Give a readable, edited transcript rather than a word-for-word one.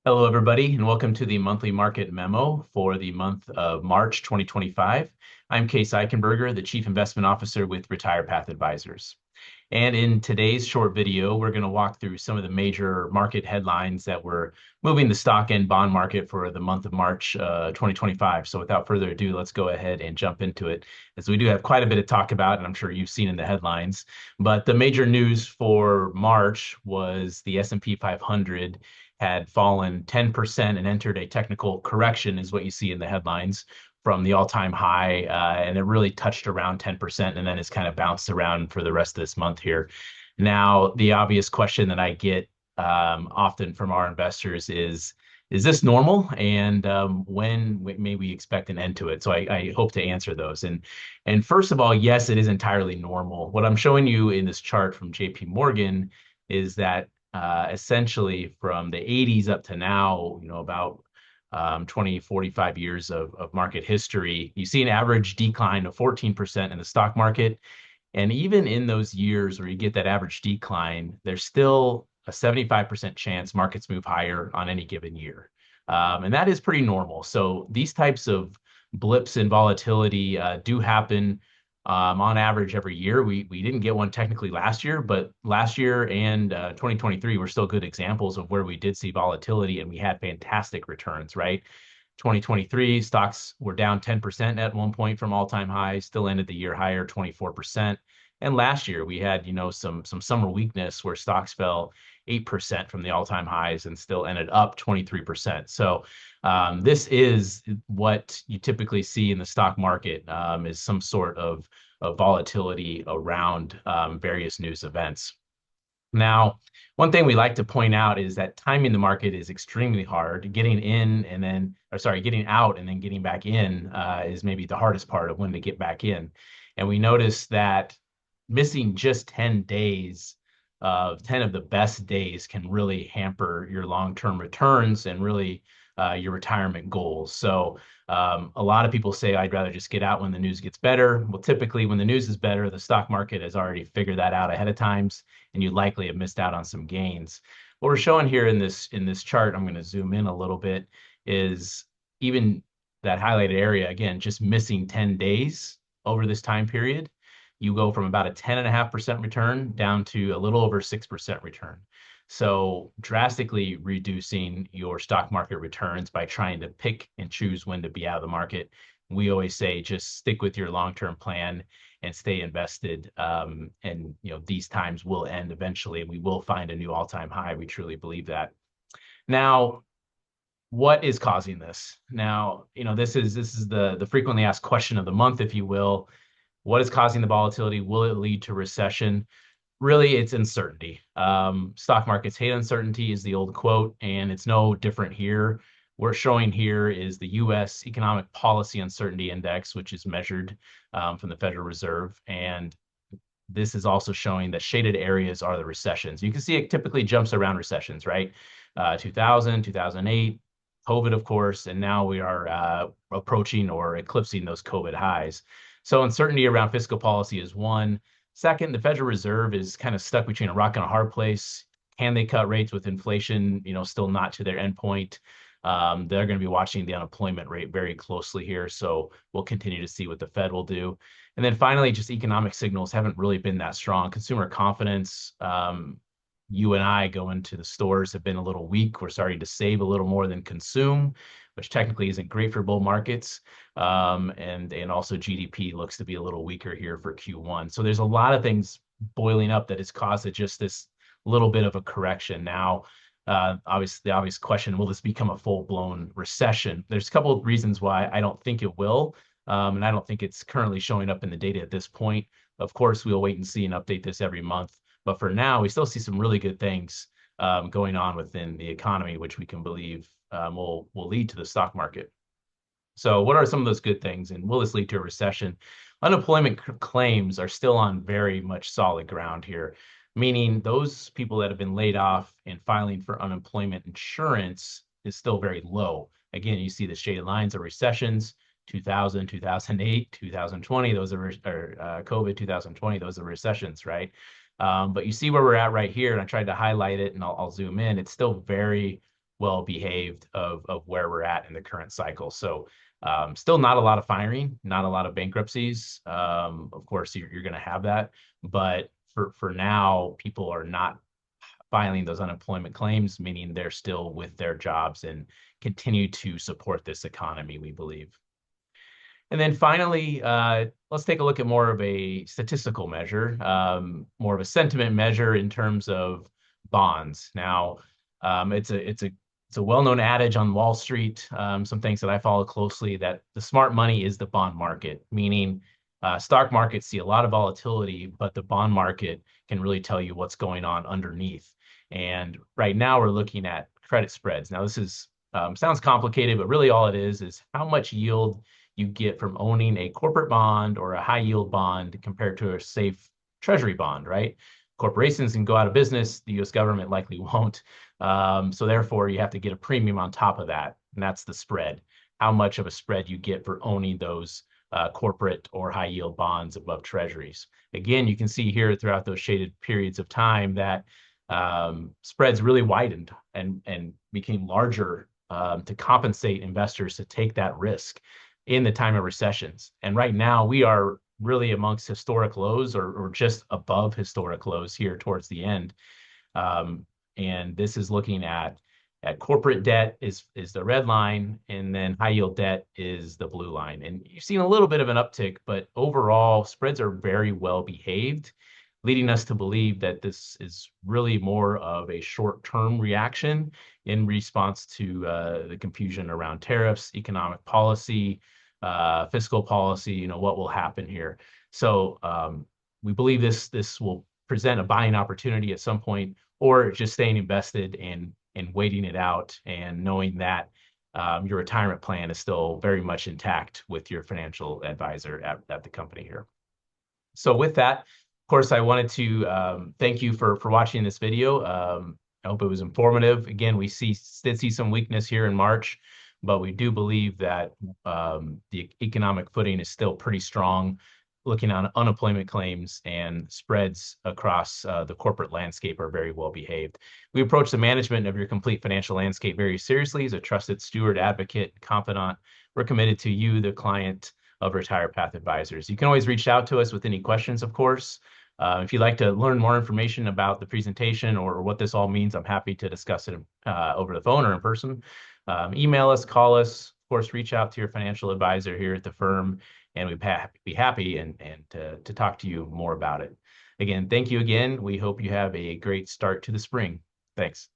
Hello, everybody, and welcome to the monthly market memo for the month of March 2025. I'm Case Eichenberger, the Chief Investment Officer with Retire Path Advisors. And in today's short video, we're going to walk through some of the major market headlines that were moving the stock and bond market for the month of March 2025. So without further ado, let's go ahead and jump into it, as we do have quite a bit to talk about, and I'm sure you've seen in the headlines. But the major news for March was the S&P 500 had fallen 10% and entered a technical correction, is what you see in the headlines, from the all-time high, and it really touched around 10% and then it's kind of bounced around for the rest of this month here. Now, the obvious question that I get often from our investors is this normal? And when may we expect an end to it? So I hope to answer those. And first of all, yes, it is entirely normal. What I'm showing you in this chart from JP Morgan is that essentially from the 80s up to now, about 20, 45 years of market history, you see an average decline of 14% in the stock market. And even in those years where you get that average decline, there's still a 75% chance markets move higher on any given year. And that is pretty normal. So these types of blips in volatility do happen on average every year. We didn't get one technically last year, but last year and 2023 were still good examples of where we did see volatility and we had fantastic returns, right? 2023 stocks were down 10% at one point from all-time highs, still ended the year higher, 24%. And last year we had, some summer weakness where stocks fell 8% from the all-time highs and still ended up 23%. So this is what you typically see in the stock market, is some sort of volatility around various news events. Now, one thing we like to point out is that timing the market is extremely hard. Getting in and then, or sorry, getting out and then getting back in is maybe the hardest part of when to get back in. And we notice that missing just 10 days of 10 of the best days can really hamper your long-term returns and really your retirement goals. So a lot of people say, I'd rather just get out when the news gets better. Well, typically when the news is better, the stock market has already figured that out ahead of times, and you likely have missed out on some gains. What we're showing here in this chart, I'm going to zoom in a little bit, is even that highlighted area, again, just missing 10 days over this time period, you go from about a 10.5% return down to a little over 6% return. So drastically reducing your stock market returns by trying to pick and choose when to be out of the market. We always say just stick with your long-term plan and stay invested. And these times will end eventually, and we will find a new all-time high. We truly believe that. Now, what is causing this? Now, this is the frequently asked question of the month, if you will. What is causing the volatility? Will it lead to recession? Really, it's uncertainty. Stock markets hate uncertainty is the old quote, and it's no different here. We're showing here is the U.S. Economic Policy Uncertainty Index, which is measured from the Federal Reserve. And this is also showing that shaded areas are the recessions. You can see it typically jumps around recessions, right? 2000, 2008, COVID, of course, and now we are approaching or eclipsing those COVID highs. So uncertainty around fiscal policy is one. Second, the Federal Reserve is kind of stuck between a rock and a hard place. Can they cut rates with inflation, still not to their endpoint? They're going to be watching the unemployment rate very closely here. So we'll continue to see what the Fed will do. And then finally, just economic signals haven't really been that strong. Consumer confidence, you and I going to the stores have been a little weak. We're starting to save a little more than consume, which technically isn't great for bull markets. And also GDP looks to be a little weaker here for Q1. So there's a lot of things boiling up that has caused just this little bit of a correction. Now, obviously, the obvious question, will this become a full-blown recession? There's a couple of reasons why I don't think it will. And I don't think it's currently showing up in the data at this point. Of course, we'll wait and see and update this every month. But for now, we still see some really good things going on within the economy, which we can believe will lead to the stock market. So what are some of those good things, and will this lead to a recession? Unemployment claims are still on very much solid ground here, meaning those people that have been laid off and filing for unemployment insurance is still very low. Again, you see the shaded lines of recessions, 2000, 2008, 2020, those are COVID, 2020, those are recessions, right? But you see where we're at right here, and I tried to highlight it, and I'll zoom in. It's still very well behaved of where we're at in the current cycle. So still not a lot of firing, not a lot of bankruptcies. Of course, you're going to have that, but for now, people are not filing those unemployment claims, meaning they're still with their jobs and continue to support this economy, we believe. And then finally, let's take a look at more of a statistical measure, more of a sentiment measure in terms of bonds. Now, it's a well-known adage on Wall Street, some things that I follow closely, that the smart money is the bond market, meaning stock markets see a lot of volatility, but the bond market can really tell you what's going on underneath. And right now we're looking at credit spreads. Now this is sounds complicated, but really all it is how much yield you get from owning a corporate bond or a high yield bond compared to a safe treasury bond, right? Corporations can go out of business. The US government likely won't. So therefore, you have to get a premium on top of that. And that's the spread. How much of a spread you get for owning those corporate or high yield bonds above treasuries. Again, you can see here throughout those shaded periods of time that spreads really widened and became larger to compensate investors to take that risk in the time of recessions. And right now we are really amongst historic lows or just above historic lows here towards the end. And this is looking at corporate debt is the red line, and then high yield debt is the blue line. And you've seen a little bit of an uptick, but overall spreads are very well behaved, leading us to believe that this is really more of a short-term reaction in response to the confusion around tariffs, economic policy, fiscal policy, what will happen here. So we believe this will present a buying opportunity at some point, or just staying invested and waiting it out and knowing that your retirement plan is still very much intact with your financial advisor at the company here. So with that, of course, I wanted to thank you for watching this video. I hope it was informative. Again, we did see some weakness here in March, but we do believe that the economic footing is still pretty strong, looking on unemployment claims, and spreads across the corporate landscape are very well behaved. We approach the management of your complete financial landscape very seriously. As a trusted steward, advocate, confidant, we're committed to you, the client of Retire Path Advisors. You can always reach out to us with any questions, of course. If you'd like to learn more information about the presentation or what this all means, I'm happy to discuss it over the phone or in person. Email us, call us, of course, reach out to your financial advisor here at the firm, and we'd be happy and to talk to you more about it. Again, thank you again. We hope you have a great start to the spring. Thanks.